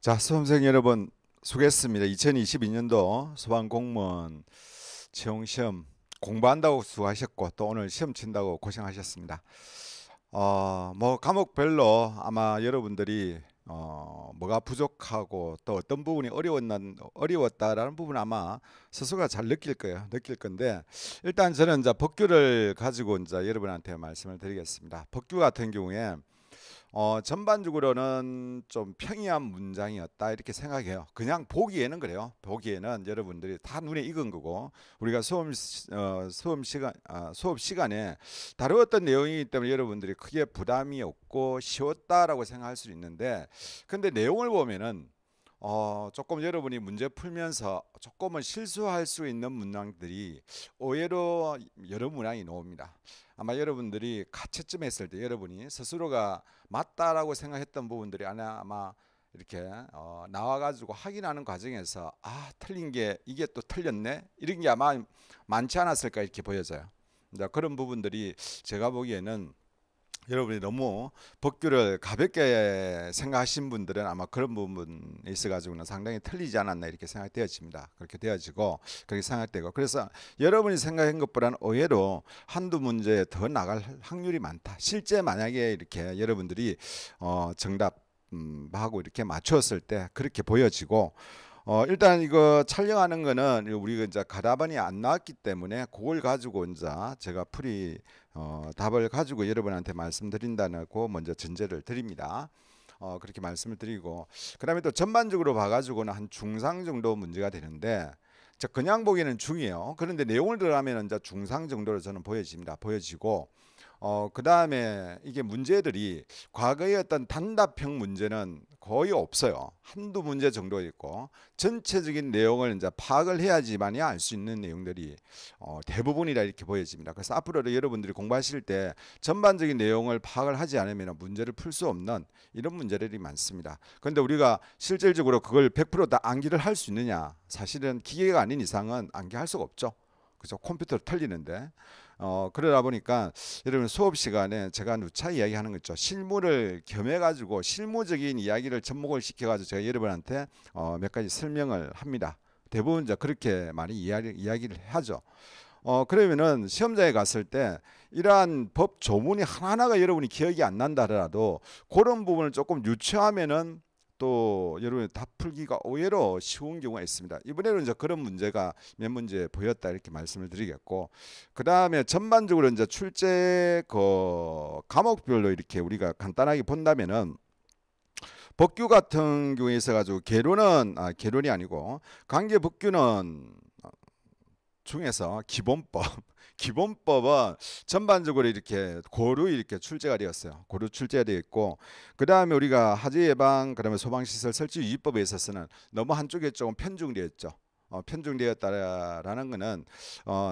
자, 수험생 여러분 수고했습니다. 2022년도 소방공무원 채용시험 공부한다고 수고하셨고 또 오늘 시험 친다고 고생하셨습니다. 뭐 과목별로 아마 여러분들이 뭐가 부족하고 또 어떤 부분이 어려웠다라는 부분 아마 스스로가 잘 느낄 거예요. 느낄 건데 일단 저는 이제 법규를 가지고 이제 여러분한테 말씀을 드리겠습니다. 법규 같은 경우에 전반적으로는 좀 평이한 문장이었다 이렇게 생각해요. 그냥 보기에는 그래요. 보기에는 여러분들이 다 눈에 익은 거고 우리가 수업 시간에 다루었던 내용이기 때문에 여러분들이 크게 부담이 없고 쉬웠다라고 생각할 수 있는데 근데 내용을 보면은 조금 여러분이 문제 풀면서 조금은 실수할 수 있는 문항들이 의외로 여러 문항이 나옵니다. 아마 여러분들이 가채점 했을 때 여러분이 스스로가 맞다라고 생각했던 부분들이 아마 이렇게 나와가지고 확인하는 과정에서 틀린 게 이게 또 틀렸네 이런 게 아마 많지 않았을까 이렇게 보여져요. 이제 그런 부분들이 제가 보기에는 여러분이 너무 법규를 가볍게 생각하신 분들은 아마 그런 부분에 있어 가지고는 상당히 틀리지 않았나 이렇게 생각되어집니다. 그렇게 되어지고 그렇게 생각되고 그래서 여러분이 생각한 것보다는 의외로 한두 문제 더 나갈 확률이 많다. 실제 만약에 이렇게 여러분들이 정답 하고 이렇게 맞추었을 때 그렇게 보여지고 일단 이거 촬영하는 거는 우리가 이제 가답안이 안 나왔기 때문에 그걸 가지고 이제 제가 답을 가지고 여러분한테 말씀드린다고 먼저 전제를 드립니다. 그렇게 말씀을 드리고 그다음에 또 전반적으로 봐가지고는 한 중상 정도 문제가 되는데 그냥 보기에는 중이에요. 그런데 내용을 들어가면 이제 중상 정도로 저는 보여집니다. 보여지고 그다음에 이게 문제들이 과거의 어떤 단답형 문제는 거의 없어요. 한두 문제 정도 있고 전체적인 내용을 이제 파악을 해야지만이 알 수 있는 내용들이 대부분이라 이렇게 보여집니다. 그래서 앞으로도 여러분들이 공부하실 때 전반적인 내용을 파악을 하지 않으면 문제를 풀 수 없는 이런 문제들이 많습니다. 그런데 우리가 실질적으로 그걸 100%다 암기를 할 수 있느냐? 사실은 기계가 아닌 이상은 암기할 수가 없죠. 그죠? 컴퓨터로 틀리는데 그러다 보니까 여러분 수업 시간에 제가 누차 이야기하는 거 있죠. 실무를 겸해 가지고 실무적인 이야기를 접목을 시켜 가지고 제가 여러분한테 몇 가지 설명을 합니다. 대부분 이제 그렇게 많이 이야기를 하죠. 그러면은 시험장에 갔을 때 이러한 법 조문이 하나하나가 여러분이 기억이 안 난다 하더라도 그런 부분을 조금 유추하면은 또 여러분이 답 풀기가 의외로 쉬운 경우가 있습니다. 이번에는 이제 그런 문제가 몇 문제 보였다 이렇게 말씀을 드리겠고, 그 다음에 전반적으로 이제 출제 그 과목별로 이렇게 우리가 간단하게 본다면은 법규 같은 경우에 있어 가지고 개론이 아니고 관계 법규는 중에서 기본법, 기본법은 전반적으로 이렇게 고루 이렇게 출제가 되었어요. 고루 출제가 되어 있고, 그 다음에 우리가 화재 예방, 그다음에 소방시설 설치 유지법에 있어서는 너무 한쪽에 조금 편중되어 있죠. 편중되었다라는 것은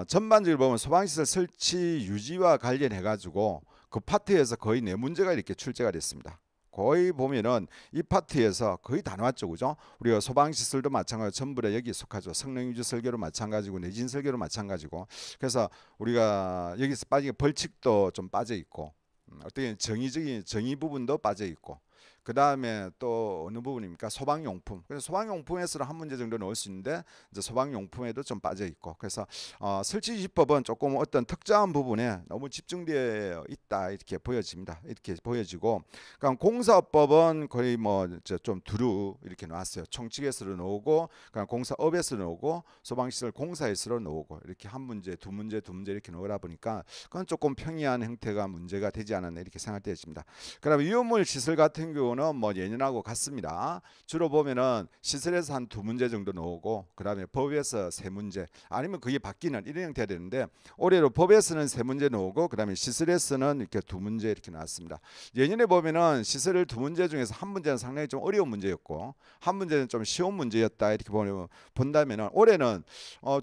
전반적으로 보면 소방시설 설치 유지와 관련해 가지고 그 파트에서 거의 네 문제가 이렇게 출제가 됐습니다. 거의 보면은 이 파트에서 거의 다 나왔죠, 그죠? 우리가 소방시설도 마찬가지고 전부 다 여기에 속하죠. 성능유지 설계로 마찬가지고 내진 설계로 마찬가지고. 그래서 우리가 여기서 빠지게 벌칙도 좀 빠져 있고, 어떻게 정의적인 정의 부분도 빠져 있고. 그 다음에 또 어느 부분입니까? 소방용품. 그래서 소방용품에서는 한 문제 정도 넣을 수 있는데 이제 소방용품에도 좀 빠져 있고. 그래서 설치지법은 조금 어떤 특정한 부분에 너무 집중되어 있다 이렇게 보여집니다. 이렇게 보여지고, 그러니까 공사법은 거의 뭐 좀 두루 이렇게 나왔어요. 총칙에서도 나오고, 그러니까 공사업에서 나오고, 소방시설 공사에서 나오고 이렇게 한 문제, 두 문제, 두 문제 이렇게 나오다 보니까 그건 조금 평이한 형태가 문제가 되지 않았나 이렇게 생각되어집니다. 그다음에 위험물 시설 같은 경우는 뭐 예년하고 같습니다. 주로 보면은 시설에서 한 두 문제 정도 나오고 그다음에 법에서 세 문제 아니면 그게 바뀌는 이런 형태가 되는데 올해로 법에서는 세 문제 나오고 그다음에 시설에서는 이렇게 두 문제 이렇게 나왔습니다. 예년에 보면은 시설을 두 문제 중에서 한 문제는 상당히 좀 어려운 문제였고 한 문제는 좀 쉬운 문제였다 이렇게 본다면은 올해는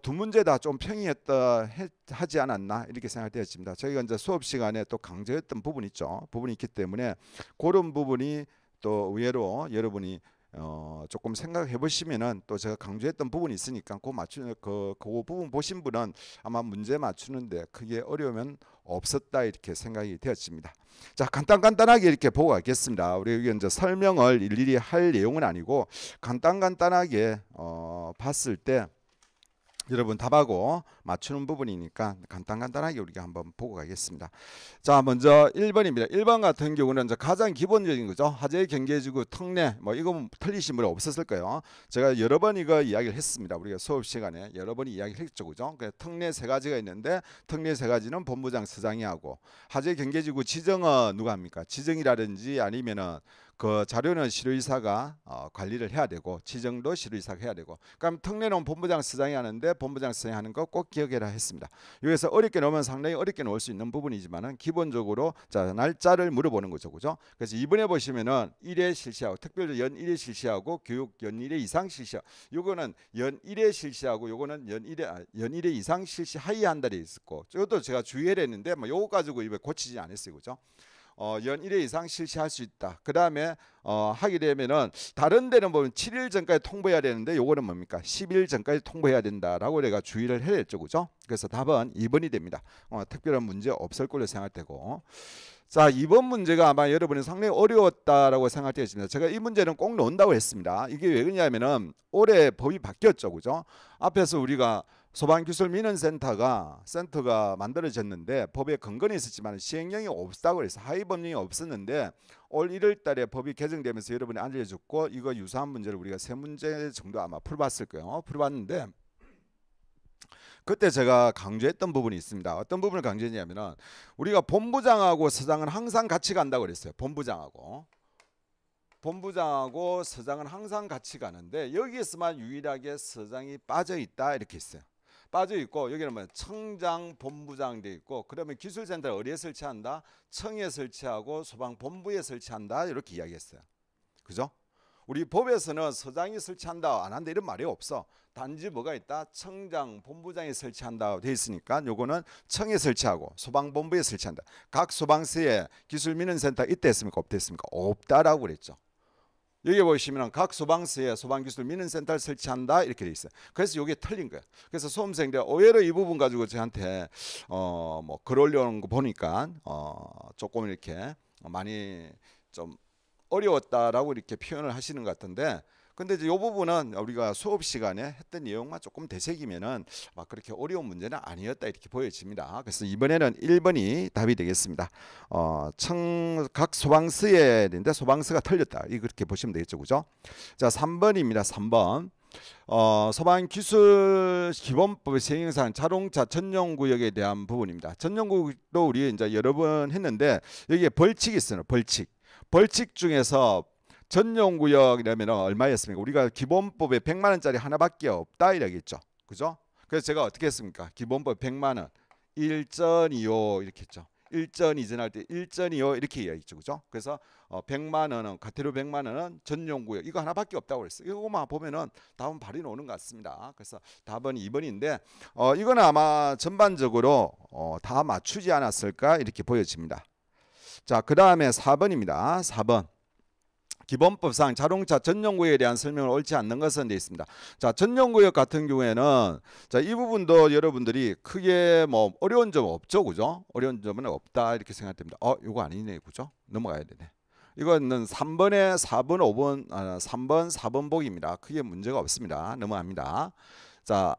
두 문제 다 좀 평이했다 하지 않았나 이렇게 생각되어집니다. 저희가 이제 수업 시간에 또 강조했던 부분이 있죠. 부분이 있기 때문에 그런 부분이 또 의외로 여러분이 조금 생각해 보시면은 또 제가 강조했던 부분이 있으니까 그 부분 보신 분은 아마 문제 맞추는데 크게 어려우면 없었다 이렇게 생각이 되었습니다. 자, 간단하게 이렇게 보고 가겠습니다. 우리 여기 이제 설명을 일일이 할 내용은 아니고 간단하게 봤을 때 여러분 답하고 맞추는 부분이니까 간단하게 우리가 한번 보고 가겠습니다. 자, 먼저 1번입니다. 1번 같은 경우는 이제 가장 기본적인 거죠. 화재, 경계지구, 특례 뭐 이거 틀리신 분이 없었을 거예요. 제가 여러 번 이거 이야기를 했습니다. 우리가 수업 시간에 여러 번 이야기를 했죠, 그죠? 특례 세 가지가 있는데 특례 세 가지는 본부장, 서장이 하고 화재, 경계지구 지정은 누가 합니까? 지정이라든지 아니면은 그 자료는 시도의사가 관리를 해야 되고 지정도 시도의사가 해야 되고, 그럼 특례는 본부장, 서장이 하는데 본부장, 서장이 하는 거 꼭 기억해라 했습니다. 여기서 어렵게 넣으면 상당히 어렵게 넣을 수 있는 부분이지만은 기본적으로 자, 날짜를 물어보는 거죠, 그죠? 그래서 이번에 보시면은 1회 실시하고 특별히 연 1회 실시하고 교육 연 1회 이상 실시하고, 요거는 연 1회 실시하고 요거는 연 1회 이상 실시 하위 한 달이 있었고, 이것도 제가 주의를 했는데 뭐 요거 가지고 이번에 고치지 않았어요, 그죠? 연 1회 이상 실시할 수 있다. 그 다음에 하게 되면은 다른 데는 보면 7일 전까지 통보해야 되는데 요거는 뭡니까? 10일 전까지 통보해야 된다라고 내가 주의를 해야겠죠, 그죠? 그래서 답은 2번이 됩니다. 특별한 문제 없을 걸로 생각되고. 자, 2번 문제가 아마 여러분이 상당히 어려웠다라고 생각되었습니다. 제가 이 문제는 꼭 넣는다고 했습니다. 이게 왜 그러냐면은 올해 법이 바뀌었죠, 그죠? 앞에서 우리가 소방기술민원센터가 만들어졌는데 법에 근거는 있었지만 시행령이 없다고 해서 하위법령이 없었는데 올 1월 달에 법이 개정되면서 여러분이 알려줬고, 이거 유사한 문제를 우리가 3문제 정도 아마 풀어봤을 거예요. 풀어봤는데 그때 제가 강조했던 부분이 있습니다. 어떤 부분을 강조했냐면은 우리가 본부장하고 서장은 항상 같이 간다고 그랬어요. 본부장하고 서장은 항상 같이 가는데 여기에서만 유일하게 서장이 빠져 있다 이렇게 있어요. 빠져 있고 여기는 뭐 청장, 본부장 돼 있고, 그러면 기술센터를 어디에 설치한다? 청에 설치하고 소방본부에 설치한다 이렇게 이야기했어요. 그죠? 우리 법에서는 서장이 설치한다 안 한다 이런 말이 없어. 단지 뭐가 있다? 청장, 본부장이 설치한다 돼 있으니까 요거는 청에 설치하고 소방본부에 설치한다. 각 소방서에 기술민원센터 있다 했습니까? 없다 했습니까? 없다라고 그랬죠. 여기 보시면 각 소방서에 소방기술민원센터를 설치한다 이렇게 돼 있어요. 그래서 이게 틀린 거예요. 그래서 수험생들 의외로 이 부분 가지고 저한테 뭐 글 올려놓은 거 보니까 조금 이렇게 많이 좀 어려웠다라고 이렇게 표현을 하시는 것 같은데, 근데 이제 이 부분은 우리가 수업 시간에 했던 내용만 조금 되새기면은 막 그렇게 어려운 문제는 아니었다 이렇게 보여집니다. 그래서 이번에는 1번이 답이 되겠습니다. 각 소방서에 있는데 소방서가 틀렸다. 이렇게 보시면 되겠죠, 그죠? 자, 3번입니다. 3번. 소방기술기본법 시행사항 자동차 전용구역에 대한 부분입니다. 전용구역도 우리 이제 여러 번 했는데 여기에 벌칙이 있어요. 벌칙 중에서 전용구역이라면 얼마였습니까? 우리가 기본법에 100만 원짜리 하나밖에 없다 이러겠죠, 그죠? 그래서 제가 어떻게 했습니까? 기본법 100만 원 1.25 이렇게 했죠. 1전 이전할 때 1.25 이렇게 이야기했죠, 그죠? 그래서 100만 원은 가태료 100만 원은 전용구역 이거 하나밖에 없다고 그랬어요. 이거만 보면은 답은 발이 나오는 것 같습니다. 그래서 답은 2번인데 이거는 아마 전반적으로 다 맞추지 않았을까 이렇게 보여집니다. 자, 그 다음에 4번입니다. 4번. 기본법상 자동차 전용구역에 대한 설명을 옳지 않는 것은 되어 있습니다. 자, 전용구역 같은 경우에는 자, 이 부분도 여러분들이 크게 뭐 어려운 점 없죠, 그죠? 어려운 점은 없다 이렇게 생각됩니다. 이거 아니네, 그죠? 넘어가야 되네. 이거는 3번에 4번, 5번, 3번, 4번 보기입니다. 크게 문제가 없습니다. 넘어갑니다. 자,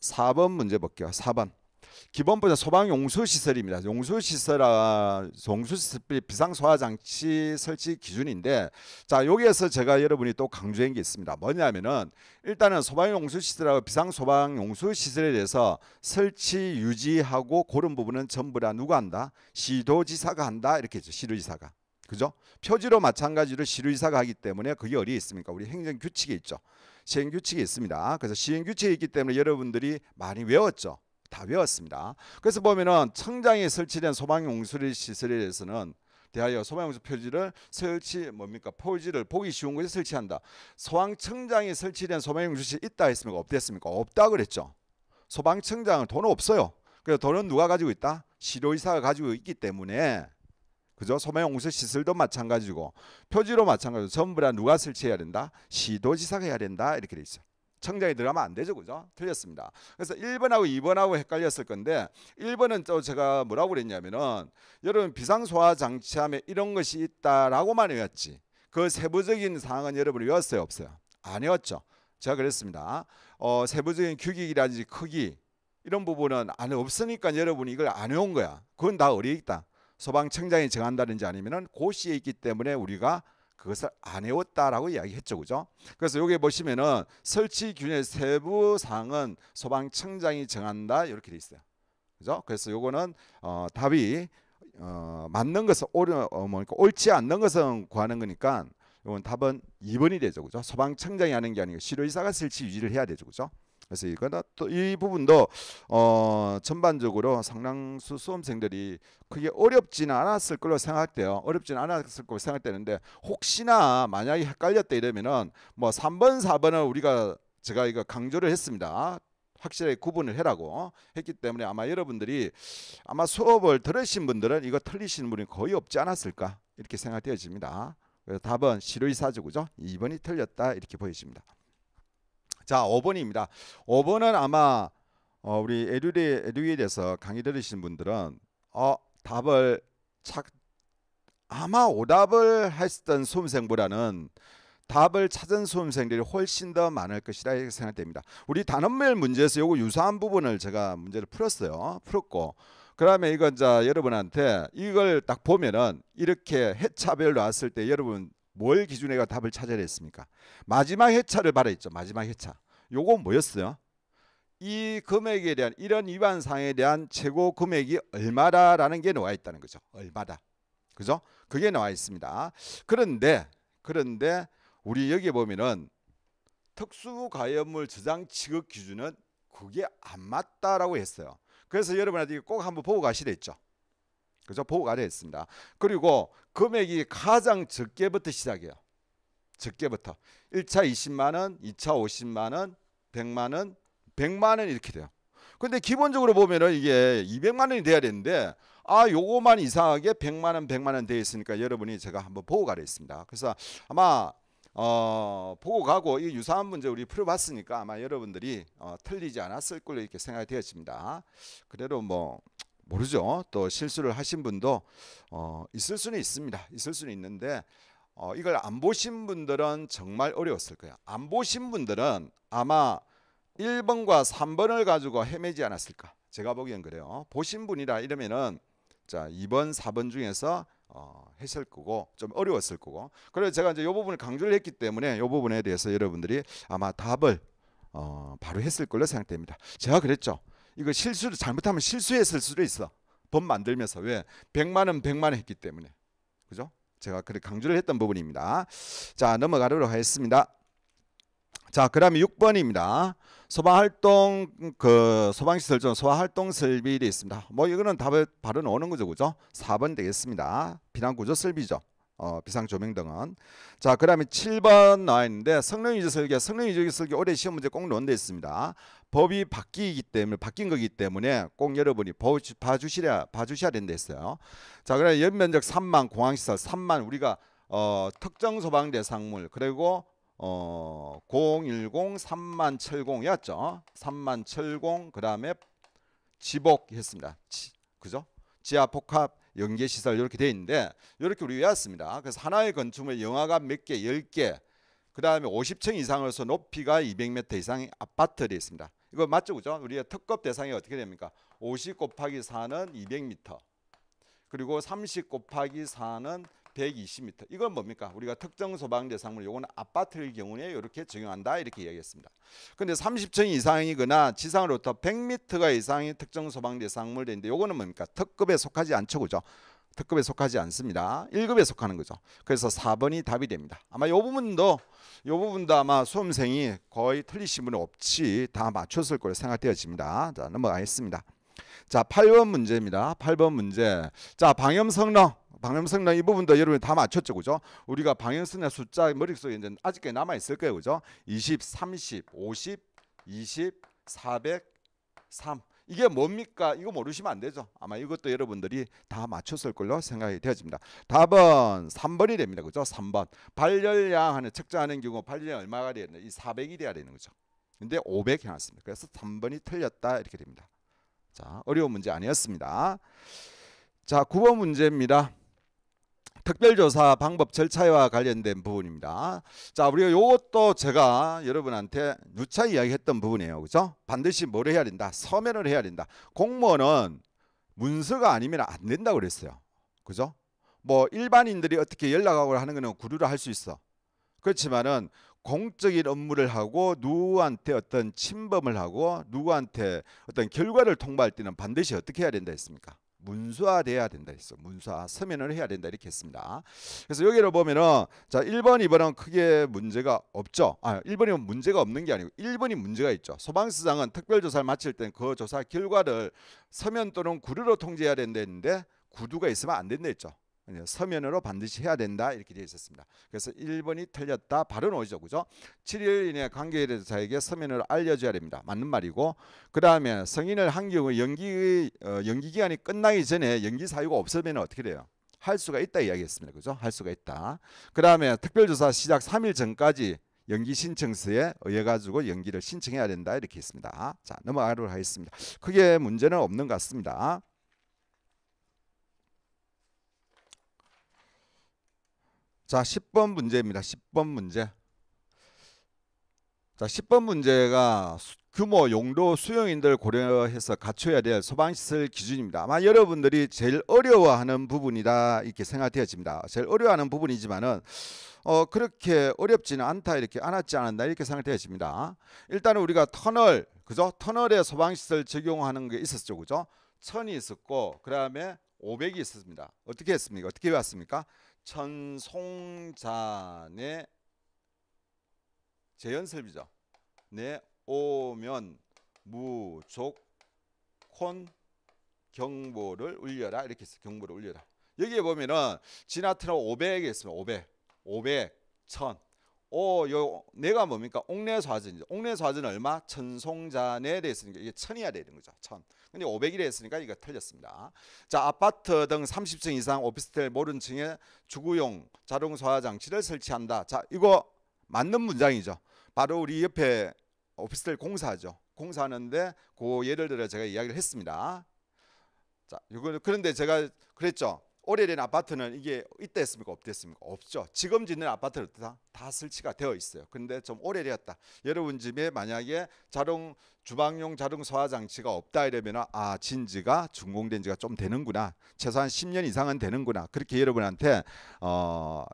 4번 문제 볼게요. 4번. 기본부는 소방용수시설입니다. 용수시설 비상소화장치 설치 기준인데, 자, 여기에서 제가 여러분이 또 강조한 게 있습니다. 뭐냐면은 일단은 소방용수시설하고 비상소방용수시설에 대해서 설치 유지하고 그런 부분은 전부 다 누가 한다? 시도지사가 한다 이렇게 했죠. 시도지사가. 그죠? 표지로 마찬가지로 시도지사가 하기 때문에 그게 어디에 있습니까? 우리 행정규칙에 있죠. 시행규칙에 있습니다. 그래서 시행규칙에 있기 때문에 여러분들이 많이 외웠죠. 다 외웠습니다. 그래서 보면은 청장에 설치된 소방용수 시설에 대해서는 대하여 소방용수 표지를 표지를 보기 쉬운 곳에 설치한다. 소방청장에 설치된 소방용수 시설 있다 했습니까? 없다 했습니까? 없다 그랬죠. 소방청장은 돈 없어요. 그래서 돈은 누가 가지고 있다? 시도의사가 가지고 있기 때문에 그죠? 소방용수 시설도 마찬가지고 표지로 마찬가지고 전부 다 누가 설치해야 된다? 시도지사가 해야 된다. 이렇게 돼 있어요. 청장이 들어가면 안 되죠. 그죠? 틀렸습니다. 그래서 1번하고 2번하고 헷갈렸을 건데 1번은 또 제가 뭐라고 그랬냐면은 여러분 비상소화 장치함에 이런 것이 있다라고만 외웠지. 그 세부적인 사항은 여러분이 외웠어요? 없어요? 안 외웠죠. 제가 그랬습니다. 세부적인 규격이라든지 크기 이런 부분은 안 없으니까 여러분이 이걸 안 외운 거야. 그건 다 어디에 있다. 소방청장이 정한다든지 아니면은 고시에 있기 때문에 우리가 그것을 안 외웠다라고 이야기했죠. 그죠? 그래서 여기 보시면은 설치 균의 세부 사항은 소방청장이 정한다 이렇게 돼 있어요. 그죠? 그래서 요거는 답이 맞는 것은 옳지 않는 것은 구하는 거니까 이건 답은 2번이 되죠. 그죠? 소방청장이 하는 게 아니고 시도지사가 설치 유지를 해야 되죠. 그죠? 그래서 이거는 또 이 부분도 전반적으로 상당수 수험생들이 그게 어렵지는 않았을 걸로 생각돼요. 어렵지는 않았을 걸로 생각되는데 혹시나 만약에 헷갈렸다 이러면은 뭐 3번, 4번을 제가 이거 강조를 했습니다. 확실하게 구분을 해라고 했기 때문에 아마 여러분들이 아마 수업을 들으신 분들은 이거 틀리시는 분이 거의 없지 않았을까 이렇게 생각되어집니다. 그래서 답은 시도지사죠. 그죠? 2번이 틀렸다 이렇게 보여집니다. 자, 5번입니다. 5번은 아마 우리 에듀에 대해서 강의 들으신 분들은 답을 아마 오답을 했던 수험생보다는 답을 찾은 수험생들이 훨씬 더 많을 것이라 이렇게 생각됩니다. 우리 단원별 문제에서 요거 유사한 부분을 제가 문제를 풀었고 그 다음에 이건 여러분한테 이걸 딱 보면은 이렇게 회차별로 나왔을 때 여러분 뭘 기준으로 답을 찾아야 했습니까? 마지막 회차를 말했죠. 마지막 회차. 요거 뭐였어요? 이 금액에 대한 이런 위반 사항에 대한 최고 금액이 얼마다라는 게 나와 있다는 거죠. 얼마다. 그죠? 그게 나와 있습니다. 그런데 우리 여기 보면은 특수가염물 저장 취급 기준은 그게 안 맞다라고 했어요. 그래서 여러분한테 꼭 한번 보고 가시라 했죠. 그죠? 보고 가려 했습니다. 그리고 금액이 가장 적게부터 시작해요. 적게부터 1차 20만 원, 2차 50만 원, 100만 원, 100만 원 이렇게 돼요. 근데 기본적으로 보면은 이게 200만 원이 돼야 되는데 요거만 이상하게 100만 원, 100만 원 되어 있으니까 여러분이 제가 한번 보고 가려 했습니다. 그래서 아마 보고 가고 이 유사한 문제 우리 풀어봤으니까 아마 여러분들이 틀리지 않았을 걸로 이렇게 생각이 되었습니다. 그래도 뭐 모르죠. 또 실수를 하신 분도 있을 수는 있습니다. 있을 수는 있는데 이걸 안 보신 분들은 정말 어려웠을 거예요. 안 보신 분들은 아마 1번과 3번을 가지고 헤매지 않았을까. 제가 보기엔 그래요. 보신 분이라 이러면은 자 2번, 4번 중에서 했을 거고 좀 어려웠을 거고. 그래서 제가 이제 이 부분을 강조를 했기 때문에 이 부분에 대해서 여러분들이 아마 답을 바로 했을 걸로 생각됩니다. 제가 그랬죠. 이거 실수를 잘못하면 실수했을 수도 있어. 법 만들면서 왜 100만 원, 100만 원 했기 때문에. 그죠? 제가 그렇게 강조를 했던 부분입니다. 자, 넘어가도록 하겠습니다. 자, 그다음에 6번입니다. 소방활동 소방시설 중 소방활동 설비 되어 있습니다. 뭐 이거는 답을 바로 나오는 거죠, 그죠? 4번 되겠습니다. 비난구조 설비죠. 비상조명 등은. 자, 그다음에 7번 나와 있는데 성능유지 설계 올해 시험 문제 꼭 나온 데 있습니다. 법이 바뀐 거기 때문에 꼭 여러분이 봐주셔야 된다 했어요. 자, 그다음에 연면적 3만 공항시설 3만 우리가 특정 소방 대상물 그리고 010 3070이었죠. 3070 그다음에 지복 했습니다. 그죠? 지하 복합 연계시설 이렇게 되어 있는데 이렇게 우리 외웠습니다. 그래서 하나의 건축물 영하가 몇 개, 10개 그 다음에 50층 이상으로서 높이가 200m 이상의 아파트 되어 있습니다. 이거 맞죠? 그죠? 우리가 특급 대상이 어떻게 됩니까? 50 곱하기 4는 200m 그리고 30 곱하기 4는 120m. 이건 뭡니까? 우리가 특정 소방 대상물 요거는 아파트의 경우에 이렇게 적용한다 이렇게 이야기했습니다. 근데 30층 이상이거나 지상으로부터 100m가 이상의 특정 소방 대상물 되는데 요거는 뭡니까? 특급에 속하지 않죠. 그죠? 특급에 속하지 않습니다. 1급에 속하는 거죠. 그래서 4번이 답이 됩니다. 아마 요 부분도 아마 수험생이 거의 틀리신 분은 없이 다 맞췄을 거로 생각되어집니다. 자, 넘어가겠습니다. 자, 8번 문제입니다. 8번 문제. 자, 방염성능 이 부분도 여러분이 다 맞췄죠. 그죠? 우리가 방향성의 숫자 머릿속에 이제 아직까지 남아있을 거예요. 그죠? 20, 30, 50, 20, 400, 3. 이게 뭡니까? 이거 모르시면 안 되죠. 아마 이것도 여러분들이 다 맞췄을 걸로 생각이 되어집니다. 답은 3번이 됩니다. 그죠? 3번. 발열량 하는 측정하는 경우 발열량 얼마가 돼야 되나? 이 400이 돼야 되는 거죠. 근데 500 해놨습니다. 그래서 3번이 틀렸다 이렇게 됩니다. 자, 어려운 문제 아니었습니다. 자, 9번 문제입니다. 특별조사 방법 절차와 관련된 부분입니다. 자, 우리가 요것도 제가 여러분한테 누차 이야기했던 부분이에요. 그죠? 반드시 뭘 해야 된다? 서면을 해야 된다. 공무원은 문서가 아니면 안 된다고 그랬어요. 그죠? 뭐 일반인들이 어떻게 연락하고 하는 거는 구루를 할 수 있어. 그렇지만은 공적인 업무를 하고 누구한테 어떤 침범을 하고 누구한테 어떤 결과를 통보할 때는 반드시 어떻게 해야 된다 했습니까? 문서화돼야 된다 했어. 문서화 서면을 해야 된다 이렇게 했습니다. 그래서 여기를 보면은 자 1번 2번은 크게 문제가 없죠. 1번이 문제가 없는 게 아니고 1번이 문제가 있죠. 소방서장은 특별조사를 마칠 때 그 조사 결과를 서면 또는 구두로 통지해야 된다 했는데 구두가 있으면 안 된다 했죠. 서면으로 반드시 해야 된다 이렇게 되어 있었습니다. 그래서 1번이 틀렸다. 바로 나오죠. 그죠? 7일 이내 관계자에게 서면으로 알려줘야 됩니다. 맞는 말이고 그 다음에 승인을 한 경우 연기 기간이 끝나기 전에 연기 사유가 없으면 어떻게 돼요? 할 수가 있다 이야기했습니다. 그죠? 할 수가 있다. 그 다음에 특별조사 시작 3일 전까지 연기 신청서에 의해 가지고 연기를 신청해야 된다 이렇게 했습니다. 자, 넘어가도록 하겠습니다. 크게 문제는 없는 것 같습니다. 자, 10번 문제입니다. 10번 문제. 자, 10번 문제가 규모, 용도, 수용인들 고려해서 갖춰야 될 소방시설 기준입니다. 아마 여러분들이 제일 어려워하는 부분이다 이렇게 생각되어집니다. 제일 어려워하는 부분이지만은 그렇게 어렵지는 않다 이렇게 않았지 않았나 이렇게 생각되어집니다. 일단은 우리가 터널, 그죠? 터널에 소방시설 적용하는 게 있었죠, 그죠? 1000이 있었고 그 다음에 500이 있었습니다. 어떻게 했습니까? 어떻게 배웠습니까? 천송잔에 재연설비죠. 내 오면 무조건 경보를 울려라 이렇게 했어요. 경보를 울려라. 여기에 보면은 지나트너 500이 있습니다. 500, 1000. 요 내가 뭡니까? 옥내좌전이죠. 옥내좌전은 얼마? 천송잔에 돼 있으니까 이게 1000이야 되는 거죠. 1000. 근데 500이라 했으니까 이거 틀렸습니다. 자, 아파트 등 30층 이상 오피스텔 모든 층에 주구용 자동 소화 장치를 설치한다. 자, 이거 맞는 문장이죠. 바로 우리 옆에 오피스텔 공사죠. 공사하는데 그 예를 들어 제가 이야기를 했습니다. 자, 이거 그런데 제가 그랬죠. 오래된 아파트는 이게 있다 했습니까? 없다 했습니까? 없죠. 지금 짓는 아파트는 다 설치가 되어 있어요. 근데 좀 오래되었다. 여러분 집에 만약에 주방용 자동 소화 장치가 없다 이러면 진지가 준공된 지가 좀 되는구나. 최소한 10년 이상은 되는구나. 그렇게 여러분한테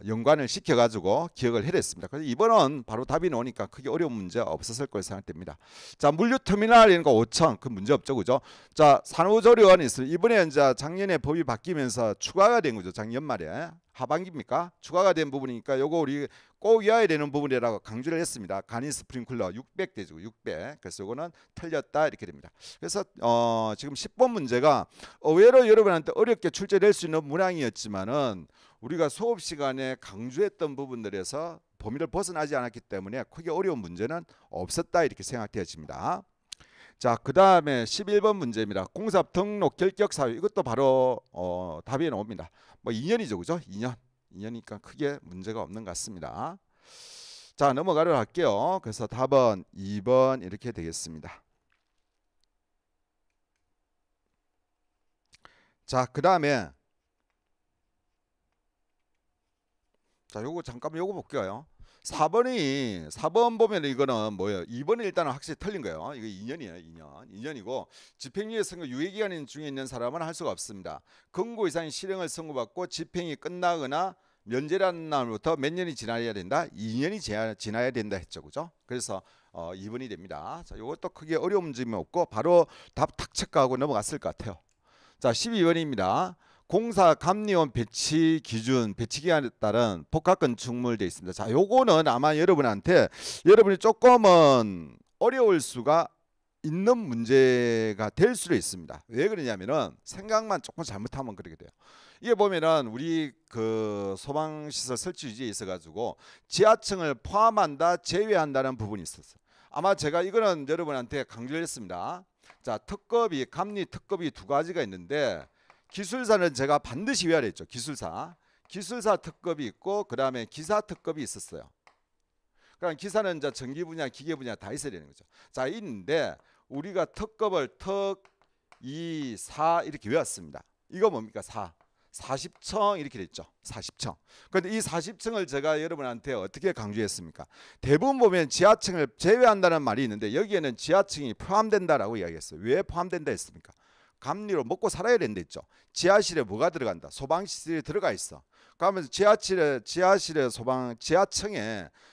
연관을 시켜 가지고 기억을 해냈습니다. 그래서 이번은 바로 답이 나오니까 크게 어려운 문제 없었을 거로 생각됩니다. 자, 물류 터미널 이런 거 5천 그 문제 없죠, 그죠? 자, 산후조리원이 있어요. 이번에 이제 작년에 법이 바뀌면서 추가가 된 거죠. 작년 말에 하반기입니까? 추가가 된 부분이니까 요거 우리 꼭 외워야 되는 부분이라고 강조를 했습니다. 간이 스프링클러 600 되죠. 600. 그래서 요거는 틀렸다 이렇게 됩니다. 그래서 지금 10번 문제가 의외로 여러분한테 어렵게 출제될 수 있는 문항이었지만은 우리가 수업 시간에 강조했던 부분들에서 범위를 벗어나지 않았기 때문에 크게 어려운 문제는 없었다 이렇게 생각되어집니다. 자, 그 다음에 11번 문제입니다. 공사업 등록 결격 사유 이것도 바로 답이 나옵니다. 뭐 2년이죠, 그죠? 2년이니까 크게 문제가 없는 것 같습니다. 자, 넘어가도록 할게요. 그래서 답은 2번 이렇게 되겠습니다. 자, 그 다음에 자, 요거 잠깐만 요거 볼게요. 4번 보면 이거는 뭐예요? 2번은 일단은 확실히 틀린 거예요. 이거 2년이에요. 2년이고 집행유예 선고 유예기간 중에 있는 사람은 할 수가 없습니다. 금고 이상의 실형을 선고받고 집행이 끝나거나 면제라는 날부터 몇 년이 지나야 된다? 2년이 지나야 된다 했죠. 그죠? 그래서 2번이 됩니다. 자, 이것도 크게 어려운 점이 없고 바로 답 탁 체크하고 넘어갔을 것 같아요. 자, 12번입니다. 공사 감리원 배치 기준, 배치 기간에 따른 복합 건축물 되어 있습니다. 자, 요거는 아마 여러분이 조금은 어려울 수가 있는 문제가 될 수도 있습니다. 왜 그러냐면은 생각만 조금 잘못하면 그렇게 돼요. 이게 보면은 우리 그 소방시설 설치 유지에 있어 가지고 지하층을 포함한다, 제외한다는 부분이 있었어요. 아마 제가 이거는 여러분한테 강조를 했습니다. 자, 특급이 감리 특급이 두 가지가 있는데 기술사는 제가 반드시 외워야 했죠. 기술사 특급이 있고 그다음에 기사 특급이 있었어요. 그럼 기사는 이제 전기 분야, 기계 분야 다 있어야 되는 거죠. 자, 있는데 우리가 특급을 특, 2, 4 이렇게 외웠습니다. 이거 뭡니까? 40층 이렇게 됐죠. 40층. 그런데 이 40층을 제가 여러분한테 어떻게 강조했습니까? 대부분 보면 지하층을 제외한다는 말이 있는데 여기에는 지하층이 포함된다라고 이야기했어요. 왜 포함된다 했습니까? 감리로 먹고 살아야 된다 했죠. 지하실에 뭐가 들어간다? 소방시설이 들어가 있어. 그러면 지하층에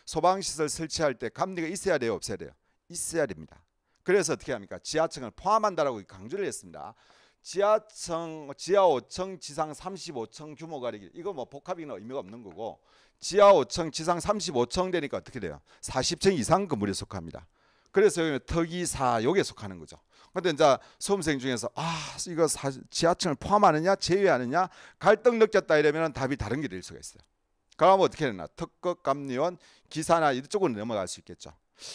소방시설 설치할 때 감리가 있어야 돼요? 없어야 돼요? 있어야 됩니다. 그래서 어떻게 합니까? 지하층을 포함한다라고 강조를 했습니다. 지하층, 지하 5층, 지상 35층 규모가 이거 뭐 복합이나 의미가 없는 거고 지하 5층, 지상 35층 되니까 어떻게 돼요? 40층 이상 건물에 속합니다. 그래서 여기 특이사 여기에 속하는 거죠. 근데 이제 수험생 중에서 이거 지하층을 포함하느냐 제외하느냐 갈등 느꼈다 이러면 답이 다른 게 될 수가 있어요. 그러면 어떻게 되나? 특급 감리원 기사나 이쪽으로 넘어갈 수 있겠죠.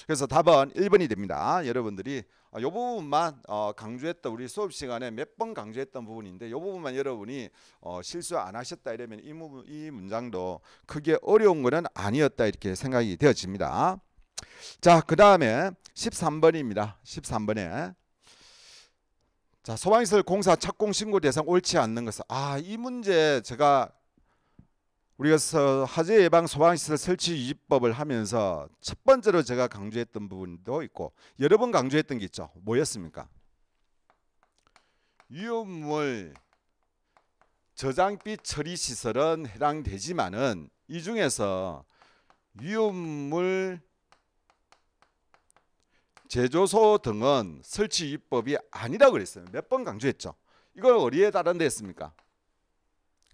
그래서 답은 1번이 됩니다. 여러분들이 이 부분만 강조했던 우리 수업 시간에 몇 번 강조했던 부분인데 이 부분만 여러분이 실수 안 하셨다 이러면 이 문장도 크게 어려운 거는 아니었다 이렇게 생각이 되어집니다. 자, 그 다음에 13번입니다. 13번에 자, 소방시설 공사 착공 신고 대상 옳지 않는 것은 이 문제 제가 우리가 화재 예방 소방시설 설치 유지법을 하면서 첫 번째로 제가 강조했던 부분도 있고 여러 번 강조했던 게 있죠. 뭐였습니까? 위험물 저장비 처리 시설은 해당되지만은 이 중에서 위험물 제조소 등은 설치 유지법이 아니라고 그랬어요. 몇 번 강조했죠. 이걸 어디에 따른다 했습니까?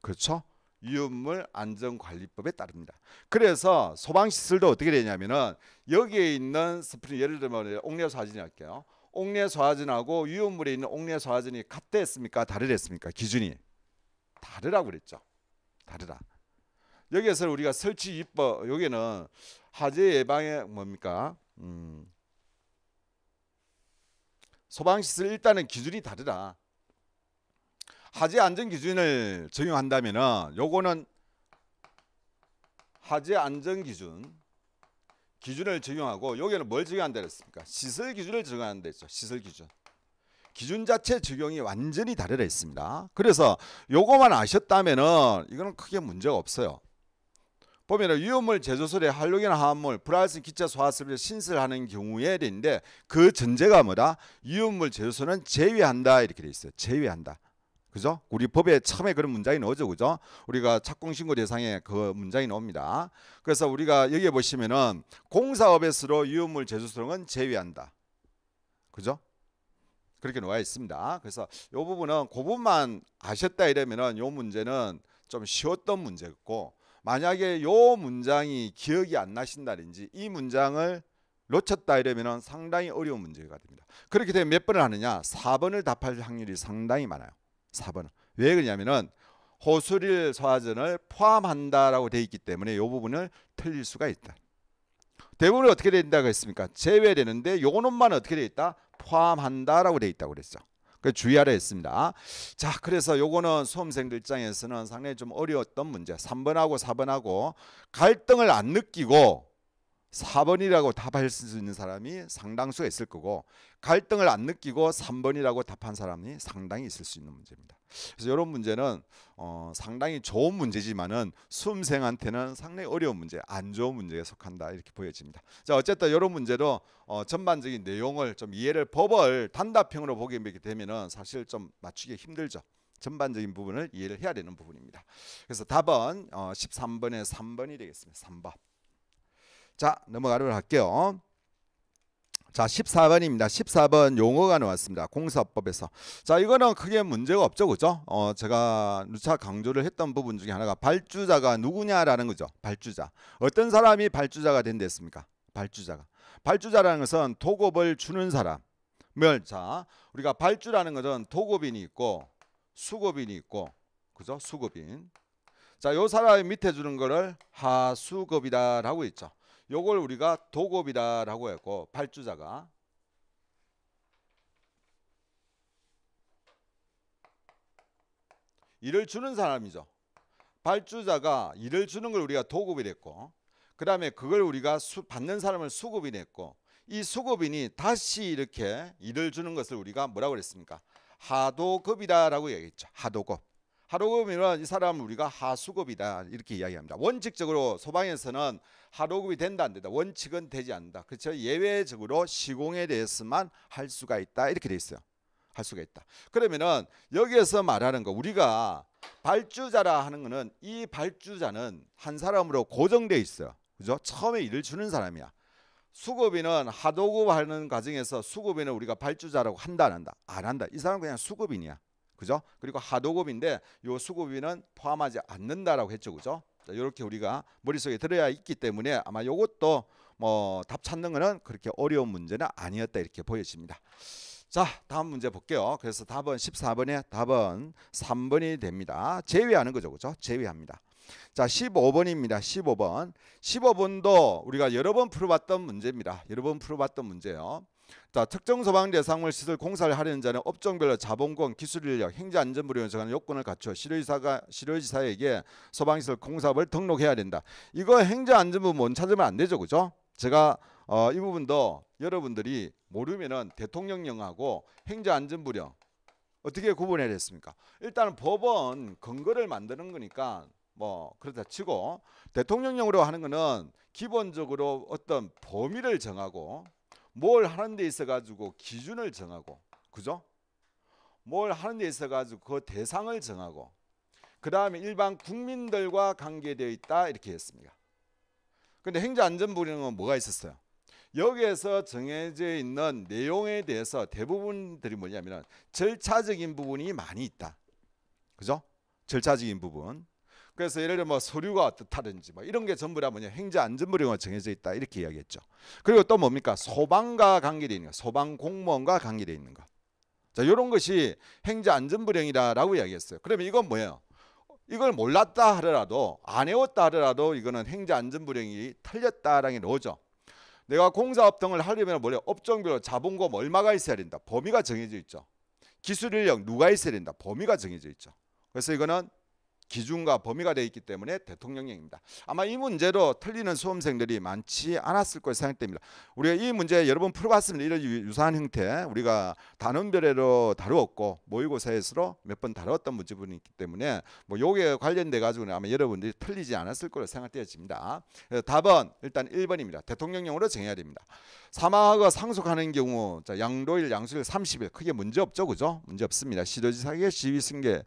그렇죠. 위험물 안전관리법에 따릅니다. 그래서 소방시설도 어떻게 되냐면은 여기에 있는 스프링 예를 들면 옥내소하진 할게요. 옥내소하진하고 위험물에 있는 옥내소하진이 같다 했습니까? 다르다 했습니까? 기준이 다르라고 그랬죠. 다르다. 여기에서 우리가 설치 유지법 여기는 화재 예방에 뭡니까? 소방시설 일단은 기준이 다르다. 화재 안전 기준을 적용한다면은 요거는 화재 안전 기준을 적용하고 여기는 뭘 적용한다 했습니까? 시설 기준을 적용한다 했죠. 시설 기준 자체 적용이 완전히 다르다 했습니다. 그래서 요거만 아셨다면은 이거는 크게 문제가 없어요. 보면은 위험물 제조설의 한력이나 화합물, 불활성 기체 소화설비를 신설하는 경우에 되는데 그 전제가 뭐다? 위험물 제조설은 제외한다 이렇게 돼 있어요. 제외한다. 그죠? 우리 법에 처음에 그런 문장이 나오죠. 그죠? 우리가 착공신고 대상에 그 문장이 나옵니다. 그래서 우리가 여기에 보시면은 공사업에서로 위험물 제조설은 제외한다. 그죠? 그렇게 나와 있습니다. 그래서 이 부분은 그 부분만 아셨다 이러면은 이 문제는 좀 쉬웠던 문제였고 만약에 이 문장이 기억이 안 나신다든지 이 문장을 놓쳤다 이러면은 상당히 어려운 문제가 됩니다. 그렇게 되면 몇 번을 하느냐? 4번을 답할 확률이 상당히 많아요. 4번은. 왜 그러냐면은 호수릴 소화전을 포함한다라고 되어 있기 때문에 이 부분을 틀릴 수가 있다. 대부분 어떻게 된다고 했습니까? 제외되는데 요놈만 어떻게 되어 있다? 포함한다라고 되어 있다고 그랬죠. 그 주의하라 했습니다. 자, 그래서 요거는 수험생들 입장에서는 상당히 좀 어려웠던 문제. 3번하고 4번하고 갈등을 안 느끼고 4번이라고 답할 수 있는 사람이 상당수가 있을 거고 갈등을 안 느끼고 3번이라고 답한 사람이 상당히 있을 수 있는 문제입니다. 그래서 이런 문제는 상당히 좋은 문제지만은 수험생한테는 상당히 어려운 문제, 안 좋은 문제에 속한다 이렇게 보여집니다. 자, 어쨌든 이런 문제도 전반적인 내용을 좀 이해를 법을 단답형으로 보게 되면은 사실 좀 맞추기 힘들죠. 전반적인 부분을 이해를 해야 되는 부분입니다. 그래서 답은 13번에 3번이 되겠습니다. 3번. 자, 넘어가도록 할게요. 자, 14번입니다. 14번 용어가 나왔습니다. 공사법에서. 자, 이거는 크게 문제가 없죠. 그죠? 제가 누차 강조를 했던 부분 중에 하나가 발주자가 누구냐라는 거죠. 발주자. 어떤 사람이 발주자가 된댔습니까? 발주자라는 것은 도급을 주는 사람. 자, 우리가 발주라는 것은 도급인이 있고 수급인이 있고, 그죠? 수급인. 자, 요 사람이 밑에 주는 거를 하수급이다라고 했죠. 요걸 우리가 도급이다라고 했고 발주자가 일을 주는 사람이죠. 발주자가 일을 주는 걸 우리가 도급이 됐고, 그 다음에 그걸 우리가 받는 사람을 수급이 냈고, 이 수급인이 다시 이렇게 일을 주는 것을 우리가 뭐라고 그랬습니까? 하도급이다라고 얘기했죠. 하도급. 하도급이면 이 사람은 우리가 하수급이다 이렇게 이야기합니다. 원칙적으로 소방에서는 하도급이 된다 안 된다. 원칙은 되지 않는다. 그렇죠? 예외적으로 시공에 대해서만 할 수가 있다 이렇게 돼 있어요. 할 수가 있다. 그러면은 여기에서 말하는 거 우리가 발주자라 하는 거는 이 발주자는 한 사람으로 고정돼 있어요. 그죠? 처음에 일을 주는 사람이야. 수급인은 하도급 하는 과정에서 수급인은 우리가 발주자라고 한다 안 한다? 안 한다. 이 사람은 그냥 수급인이야. 그죠? 그리고 하도급인데 요 수급인은 포함하지 않는다라고 했죠. 그죠? 자, 이렇게 우리가 머릿속에 들어야 있기 때문에 아마 요것도 뭐 답 찾는 거는 그렇게 어려운 문제는 아니었다 이렇게 보여집니다. 자, 다음 문제 볼게요. 그래서 답은 14번에 답은 3번이 됩니다. 제외하는 거죠. 그죠? 제외합니다. 자, 15번입니다. 15번. 15번도 우리가 여러 번 풀어봤던 문제입니다. 여러 번 풀어봤던 문제예요. 자, 특정 소방 대상물 시설 공사를 하려는 자는 업종별로 자본권, 기술 인력, 행정안전부령에 정하는 요건을 갖춰 시도지사에게 소방시설 공사업을 등록해야 된다. 이거 행정안전부 못 찾으면 안 되죠. 그죠? 제가 이 부분도 여러분들이 모르면은 대통령령하고 행정안전부령 어떻게 구분해야 됐습니까? 일단은 법은 근거를 만드는 거니까 뭐 그렇다 치고 대통령령으로 하는 거는 기본적으로 어떤 범위를 정하고 뭘 하는 데 있어 가지고 기준을 정하고 그죠? 뭘 하는 데 있어 가지고 그 대상을 정하고 그다음에 일반 국민들과 관계되어 있다 이렇게 했습니다. 근데 행정안전부령은 뭐가 있었어요? 여기에서 정해져 있는 내용에 대해서 대부분들이 뭐냐면 절차적인 부분이 많이 있다. 그죠? 절차적인 부분. 그래서 예를 들어 뭐 서류가 어떻다든지 뭐 이런 게 전부 다 뭐냐 행정안전부령으로 정해져 있다 이렇게 이야기했죠. 그리고 또 뭡니까? 소방과 관계되어 있는 거, 소방 공무원과 관계되어 있는 거. 자, 이런 것이 행정안전부령이다라고 이야기했어요. 그러면 이건 뭐예요? 이걸 몰랐다 하더라도 안 해왔다 하더라도 이거는 행정안전부령이 틀렸다라는 게 나오죠. 내가 공사업 등을 하려면 뭐래요? 업종별로 자본금 얼마가 있어야 된다. 범위가 정해져 있죠. 기술 인력 누가 있어야 된다. 범위가 정해져 있죠. 그래서 이거는 기준과 범위가 되어 있기 때문에 대통령령입니다. 아마 이 문제로 틀리는 수험생들이 많지 않았을 것으로 생각됩니다. 우리가 이 문제 여러 번 풀어봤습니다. 이런 유사한 형태 우리가 단원별로 다루었고 모의고사에서 몇 번 다루었던 문제분이 있기 때문에 뭐 요게 관련돼 가지고는 아마 여러분들이 틀리지 않았을 것으로 생각되어집니다. 답은 일단 1번입니다. 대통령령으로 정해야 됩니다. 사망하고 상속하는 경우 자, 양도일 양수일 30일 크게 문제 없죠. 그죠? 문제 없습니다. 시도지사에게 지휘승계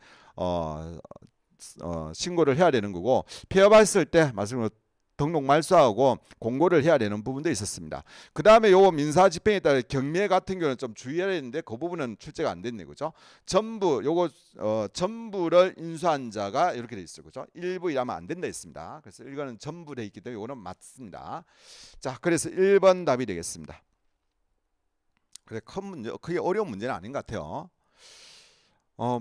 신고를 해야 되는 거고 폐업했을 때 말씀으로 등록 말소하고 공고를 해야 되는 부분도 있었습니다. 그 다음에 요거 민사집행에 따라 경매 같은 경우는 좀 주의해야 되는데 그 부분은 출제가 안 됐네. 그죠? 전부 요거 전부를 인수한 자가 이렇게 돼 있어요. 그죠? 일부 일하면 안 된다 했습니다. 그래서 이거는 전부 돼 있기 때문에 요거는 맞습니다. 자, 그래서 1번 답이 되겠습니다. 그래 큰 문제, 크게 어려운 문제는 아닌 것 같아요.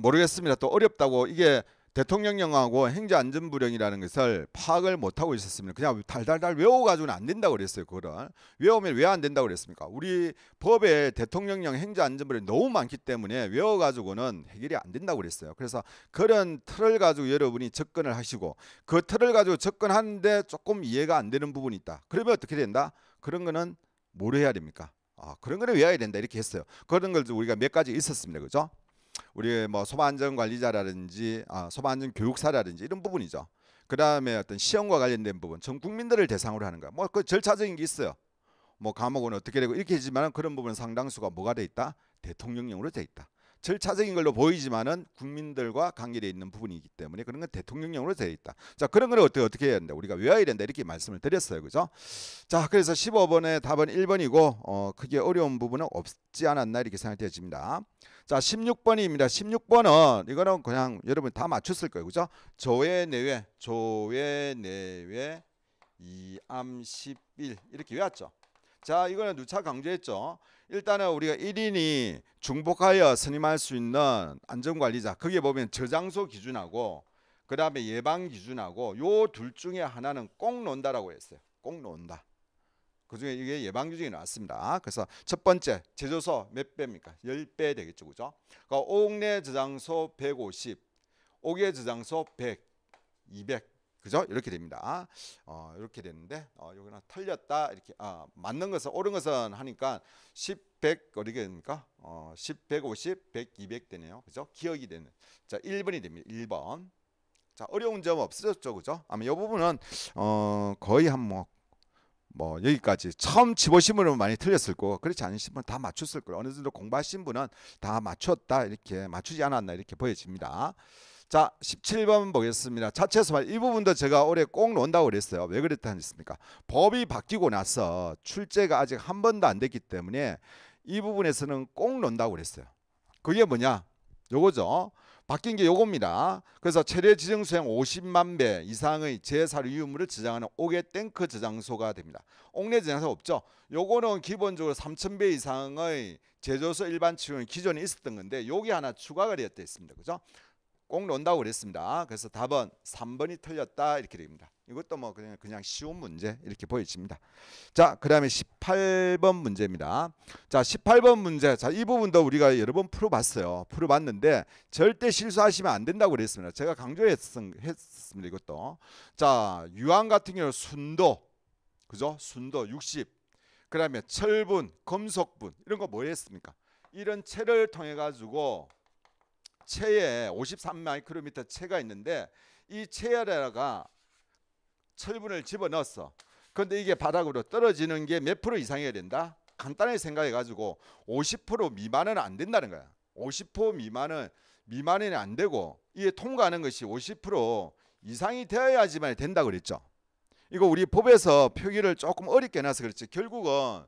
모르겠습니다. 또 어렵다고 이게 대통령령하고 행정안전부령이라는 것을 파악을 못하고 있었습니다. 그냥 달달달 외워가지고는 안 된다고 그랬어요. 그거를 외우면 왜 안 된다고 그랬습니까? 우리 법에 대통령령 행정안전부령이 너무 많기 때문에 외워가지고는 해결이 안 된다고 그랬어요. 그래서 그런 틀을 가지고 여러분이 접근을 하시고 그 틀을 가지고 접근하는데 조금 이해가 안 되는 부분이 있다. 그러면 어떻게 된다? 그런 거는 뭘 해야 됩니까? 그런 거는 외워야 된다 이렇게 했어요. 그런 걸 우리가 몇 가지 있었습니다. 그죠? 우리 뭐 소방안전관리자라든지 소방안전교육사라든지 이런 부분이죠. 그 다음에 어떤 시험과 관련된 부분, 전 국민들을 대상으로 하는 거, 뭐 그 절차적인 게 있어요. 뭐 과목은 어떻게 되고 이렇게 하지만 그런 부분 상당수가 뭐가 돼 있다? 대통령령으로 돼 있다. 절차적인 걸로 보이지만은 국민들과 관계되어 있는 부분이기 때문에 그런 건 대통령령으로 되어 있다. 자, 그런 걸 어떻게 해야 된다? 우리가 외워야 된다 이렇게 말씀을 드렸어요. 그죠? 자, 그래서 15번의 답은 1번이고 크게 어려운 부분은 없지 않았나 이렇게 생각되어집니다. 자, 16번입니다. 16번은 이거는 그냥 여러분 다 맞췄을 거예요. 그죠? 조회 내외 이암 11 이렇게 외웠죠. 자, 이거는 누차 강조했죠. 일단은 우리가 1인이 중복하여 선임할 수 있는 안전관리자 거기에 보면 저장소 기준하고 그 다음에 예방 기준하고 요 둘 중에 하나는 꼭 논다라고 했어요. 꼭 논다. 그중에 이게 예방 규정이 나왔습니다. 그래서 첫 번째 제조소 몇 배입니까? 10배 되겠죠. 그죠? 그러니까 옥내 저장소 150 옥의 저장소 100, 200 그죠? 이렇게 됩니다. 이렇게 되는데 여기는 틀렸다 이렇게 맞는 것은 옳은 것은 하니까 10, 100 어떻게 됩니까? 10, 150, 100, 200 되네요. 그죠? 기억이 되는. 자, 1번이 됩니다. 1번. 자, 어려운 점 없어졌죠, 그죠? 아마 이 부분은 거의 한 뭐 여기까지 처음 집어신 분은 많이 틀렸을 거고 그렇지 않으신 분은 다 맞췄을 거예요. 어느 정도 공부하신 분은 다 맞췄다 이렇게 맞추지 않았나 이렇게 보여집니다. 자, 17번 보겠습니다. 자체에서 이 부분도 제가 올해 꼭 논다고 그랬어요. 왜 그랬다 했습니까? 법이 바뀌고 나서 출제가 아직 한 번도 안 됐기 때문에 이 부분에서는 꼭 논다고 그랬어요. 그게 뭐냐? 요거죠. 바뀐 게 요겁니다. 그래서 최대 지정 수량 50만 배 이상의 제사료 유물을 저장하는 옥의 탱크 저장소가 됩니다. 옥내 저장소 없죠. 요거는 기본적으로 3,000배 이상의 제조소 일반 치료는 기존에 있었던 건데 요게 하나 추가가 되었다 했습니다. 그죠? 꼭 논다고 그랬습니다. 그래서 답은 3번이 틀렸다 이렇게 됩니다. 이것도 뭐 그냥 쉬운 문제 이렇게 보여집니다. 자, 그다음에 18번 문제입니다. 자, 18번 문제. 자, 이 부분도 우리가 여러 번 풀어봤어요. 풀어봤는데 절대 실수하시면 안 된다고 그랬습니다. 제가 강조했습니다. 이것도. 자, 유황 같은 경우 순도, 그죠? 순도 60. 그다음에 철분, 금속분 이런 거 뭐 했습니까? 이런 체를 통해 가지고 체에 53마이크로미터 체가 있는데 이 체에다가 철분을 집어넣었어. 그런데 이게 바닥으로 떨어지는 게 몇 프로 이상이어야 된다? 간단하게 생각해 가지고 50% 미만은 안 된다는 거야. 50% 미만은 안 되고 이게 통과하는 것이 50% 이상이 되어야지만 된다고 그랬죠. 이거 우리 법에서 표기를 조금 어렵게 해놔서 그렇지 결국은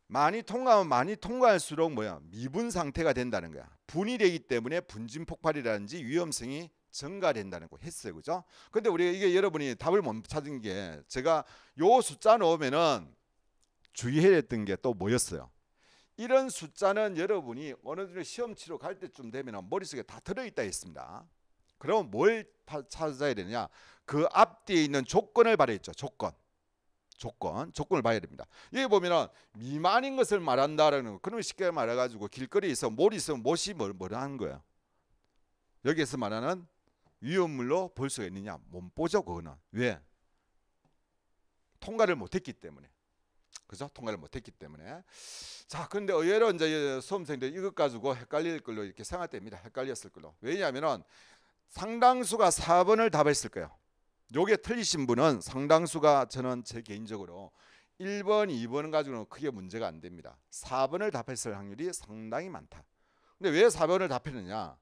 많이 통과하면 많이 통과할수록 미분 상태가 된다는 거야. 분이 되기 때문에 분진 폭발이라든지 위험성이 증가된다는 거 했어요. 그죠? 근데 우리가 이게 여러분이 답을 못 찾은 게 제가 요 숫자 넣으면은 주의해야 했던 게 또 뭐였어요? 이런 숫자는 여러분이 어느 정도 시험 치러 갈 때쯤 되면 머릿속에 다 들어있다 했습니다. 그럼 뭘 찾아야 되느냐? 그 앞뒤에 있는 조건을 발휘했죠. 조건을 봐야 됩니다. 여기 보면은 미만인 것을 말한다라는 거. 그러면 쉽게 말해가지고 길거리에서 몰이 있으면 못이 뭐라 하는 거예요. 여기에서 말하는 위험물로 볼 수가 있느냐? 못 보죠, 그거는. 왜? 통과를 못했기 때문에. 그죠? 통과를 못했기 때문에. 자, 그런데 의외로 이제 수험생들 이것 가지고 헷갈릴 걸로 이렇게 생각됩니다. 헷갈렸을 걸로. 왜냐하면은 상당수가 4번을 답했을 거예요. 요게 틀리신 분은 상당수가 저는 제 개인적으로 1번, 2번 가지고는 크게 문제가 안 됩니다. 4번을 답했을 확률이 상당히 많다. 근데 왜 4번을 답했느냐?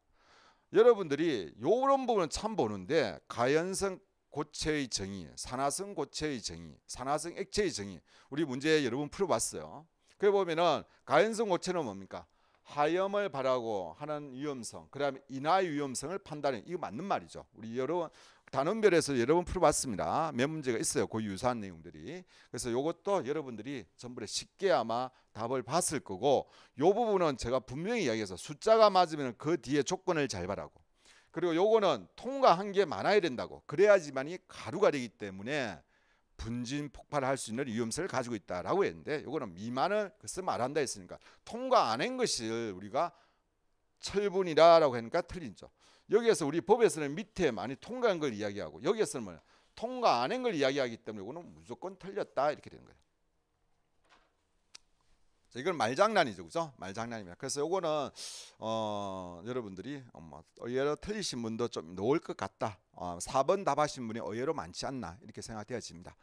여러분들이 요런 부분은 참 보는데 가연성 고체의 정의, 산화성 고체의 정의, 산화성 액체의 정의 우리 문제 여러 번 풀어봤어요. 그래 보면은 가연성 고체는 뭡니까? 하염을 발하고 하는 위험성, 그다음에 인화의 위험성을 판단해. 이거 맞는 말이죠. 우리 여러 단원별에서 여러 번 풀어봤습니다. 몇 문제가 있어요. 그 유사한 내용들이. 그래서 이것도 여러분들이 전부 쉽게 아마 답을 봤을 거고, 요 부분은 제가 분명히 이야기해서 숫자가 맞으면 그 뒤에 조건을 잘 봐라고. 그리고 요거는 통과한 게 많아야 된다고. 그래야지만이 가루가 되기 때문에 분진 폭발할 수 있는 위험성을 가지고 있다라고 했는데, 요거는 미만을 글쎄 말한다 했으니까 통과 안 한 것을 우리가 철분이라고 하니까 틀린죠. 여기에서 우리 법에서는 밑에 많이 통과한 걸 이야기하고, 여기에서는 통과 안 한 걸 이야기하기 때문에 이거는 무조건 틀렸다 이렇게 되는 거예요. 자, 이건 말장난이죠, 그죠? 말장난입니다. 그래서 요거는 여러분들이 의외로 틀리신 분도 좀 놓을 것 같다. 4번 답하신 분이 의외로 많지 않나 이렇게 생각되어집니다.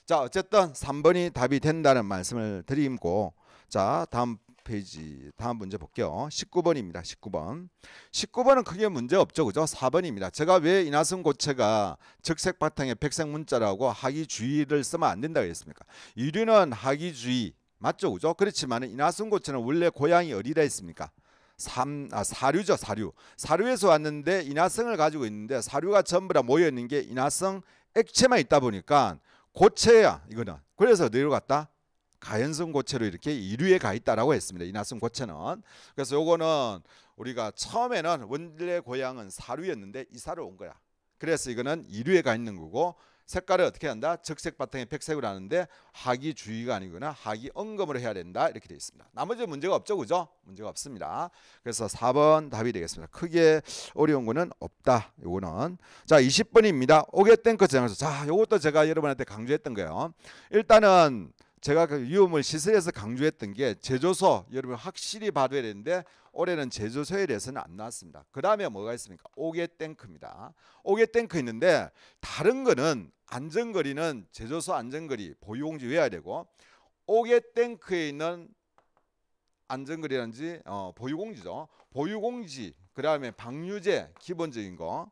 자, 어쨌든 3번이 답이 된다는 말씀을 드리고, 자, 다음 페이지 다음 문제 볼게요. 19번입니다. 19번은 크게 문제 없죠, 그죠? 4번입니다. 제가 왜 인화성 고체가 적색 바탕에 백색 문자라고 하기주의를 쓰면 안 된다고 했습니까? 유리는 하기주의 맞죠, 그죠? 그렇지만 인화성 고체는 원래 고향이 어디다 있습니까? 사류죠, 사류. 사류에서 왔는데 인화성을 가지고 있는데 사류가 전부 다 모여 있는 게 인화성 액체만 있다 보니까 고체야, 이거는. 그래서 어디로 갔다? 가연성 고체로 이렇게 이류에 가 있다라고 했습니다. 인화성 고체는. 그래서 요거는 우리가 처음에는 원래 고향은 사류였는데 이사로 온 거야. 그래서 이거는 이류에 가 있는 거고, 색깔을 어떻게 한다? 적색 바탕에 백색으로 하는데 하기 주의가 아니거나 하기 언검으로 해야 된다. 이렇게 되어 있습니다. 나머지 문제가 없죠, 그죠? 문제가 없습니다. 그래서 4번 답이 되겠습니다. 크게 어려운 거는 없다. 요거는 자 20번입니다. 오게땡크 저장소. 자, 요것도 제가 여러분한테 강조했던 거예요. 일단은 제가 그 위험을 시설에서 강조했던 게 제조소 여러분 확실히 봐둬야 되는데 올해는 제조소에 대해서는 안 나왔습니다. 그 다음에 뭐가 있습니까? 오게땡크입니다. 오게땡크 있는데 다른 거는 안전거리는 제조소 안전거리 보유공지 외워야 되고 오게땡크에 있는 안전거리라든지 보유공지죠. 보유공지 그 다음에 방류제 기본적인 거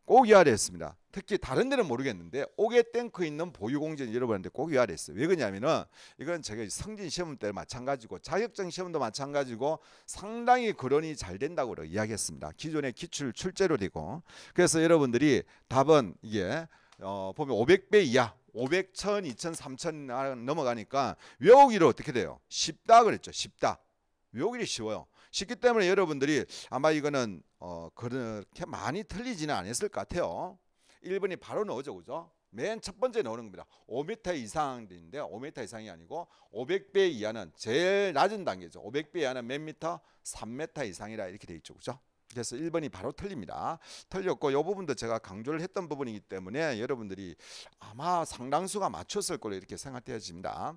꼭 외워야 됐습니다. 특히 다른 데는 모르겠는데 오게땡크 있는 보유공지는 여러분한테 꼭 외워야 됐어요. 왜 그러냐면은 이건 제가 성진 시험 때 마찬가지고 자격증 시험도 마찬가지고 상당히 거론이 잘 된다고 이야기했습니다. 기존에 기출 출제로 되고 그래서 여러분들이 답은 이게 보면 500배 이하 500, 1000, 2000, 3000 넘어가니까 외우기로 어떻게 돼요? 쉽다 그랬죠. 쉽다. 외우기 쉬워요. 쉽기 때문에 여러분들이 아마 이거는 그렇게 많이 틀리지는 않았을 것 같아요. 1번이 바로 나오죠. 그죠? 맨 첫 번째 나오는 겁니다. 5m 이상인데 5m 이상이 아니고 500배 이하는 제일 낮은 단계죠. 500배 이하는 몇 미터? 3m 이상이라 이렇게 돼 있죠. 그죠? 그래서 1번이 바로 틀립니다. 틀렸고 이 부분도 제가 강조를 했던 부분이기 때문에 여러분들이 아마 상당수가 맞췄을 걸로 이렇게 생각되어집니다.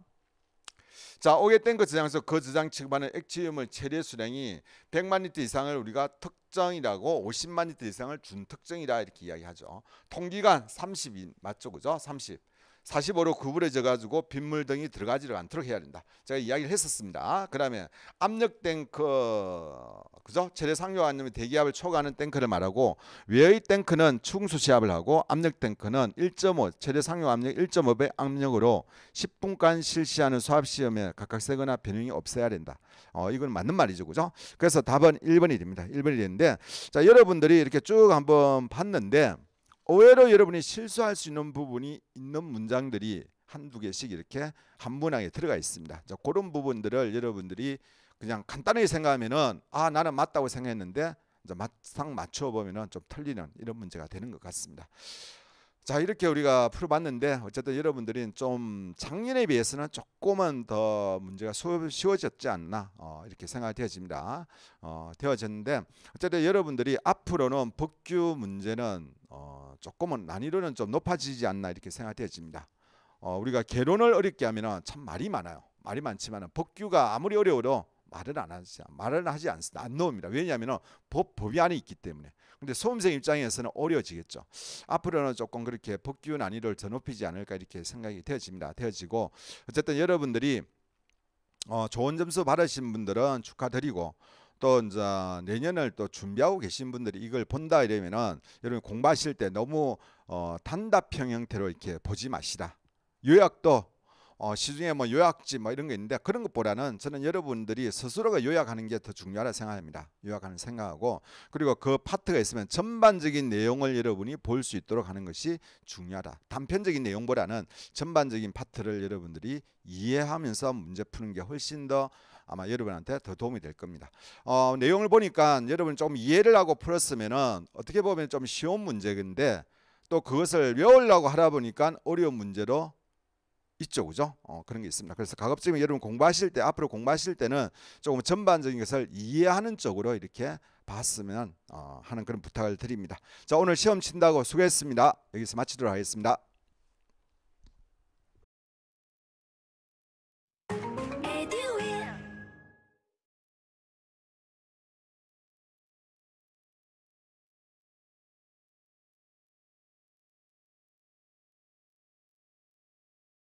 자, 오게땡크 저장소 그 저장 취급하는 액체유물 최대 수량이 100만 리터 이상을 우리가 특정이라고 50만 리터 이상을 준특정이라 이렇게 이야기하죠. 통기간 30인 맞죠, 그죠? 30. 45로 구부러져 가지고 빗물 등이 들어가지 않도록 해야 된다. 제가 이야기를 했었습니다. 그다음에 압력 탱크 그죠? 최대 상용 압력이 대기압을 초과하는 탱크를 말하고 외의 탱크는 충수 시압을 하고 압력 탱크는 1.5 최대 상용 압력 1.5배 압력으로 10분간 실시하는 수압 시험에 각각 새거나 변형이 없어야 된다. 이건 맞는 말이죠, 그죠? 그래서 답은 1번이 됩니다. 1번이 되는데 자 여러분들이 이렇게 쭉 한번 봤는데. 의외로 여러분이 실수할 수 있는 부분이 있는 문장들이 한두 개씩 이렇게 한 문항에 들어가 있습니다. 자, 그런 부분들을 여러분들이 그냥 간단하게 생각하면은 나는 맞다고 생각했는데 이제 막상 맞춰보면은 좀 틀리는 이런 문제가 되는 것 같습니다. 자 이렇게 우리가 풀어봤는데 어쨌든 여러분들이 좀 작년에 비해서는 조금은 더 문제가 쉬워졌지 않나 이렇게 생각이 되어집니다. 되어졌는데 어쨌든 여러분들이 앞으로는 법규 문제는 조금은 난이도는 좀 높아지지 않나 이렇게 생각이 되어집니다. 우리가 개론을 어렵게 하면 참 말이 많아요. 말이 많지만 법규가 아무리 어려워도 말을 하지 않습니다. 안 나옵니다. 왜냐하면 법이 안에 있기 때문에. 근데 수험생 입장에서는 어려워지겠죠. 앞으로는 조금 그렇게 법규 난이도를 더 높이지 않을까 이렇게 생각이 되어지고 어쨌든 여러분들이 좋은 점수 받으신 분들은 축하드리고 또 이제 내년을 또 준비하고 계신 분들이 이걸 본다 이러면은 여러분 공부하실 때 너무 단답형 형태로 이렇게 보지 마시다. 요약도 시중에 뭐 요약집 뭐 이런 게 있는데 그런 것보다는 저는 여러분들이 스스로가 요약하는 게 더 중요하다 생각합니다. 요약하는 생각하고 그리고 그 파트가 있으면 전반적인 내용을 여러분이 볼 수 있도록 하는 것이 중요하다. 단편적인 내용보다는 전반적인 파트를 여러분들이 이해하면서 문제 푸는 게 훨씬 더 아마 여러분한테 더 도움이 될 겁니다. 내용을 보니까 여러분 좀 이해를 하고 풀었으면은 어떻게 보면 좀 쉬운 문제인데 또 그것을 외우려고 하다 보니까 어려운 문제로 있죠, 그죠? 그런 게 있습니다. 그래서 가급적이면 여러분 공부하실 때 앞으로 공부하실 때는 조금 전반적인 것을 이해하는 쪽으로 이렇게 봤으면 하는 그런 부탁을 드립니다. 자, 오늘 시험 친다고 수고했습니다. 여기서 마치도록 하겠습니다.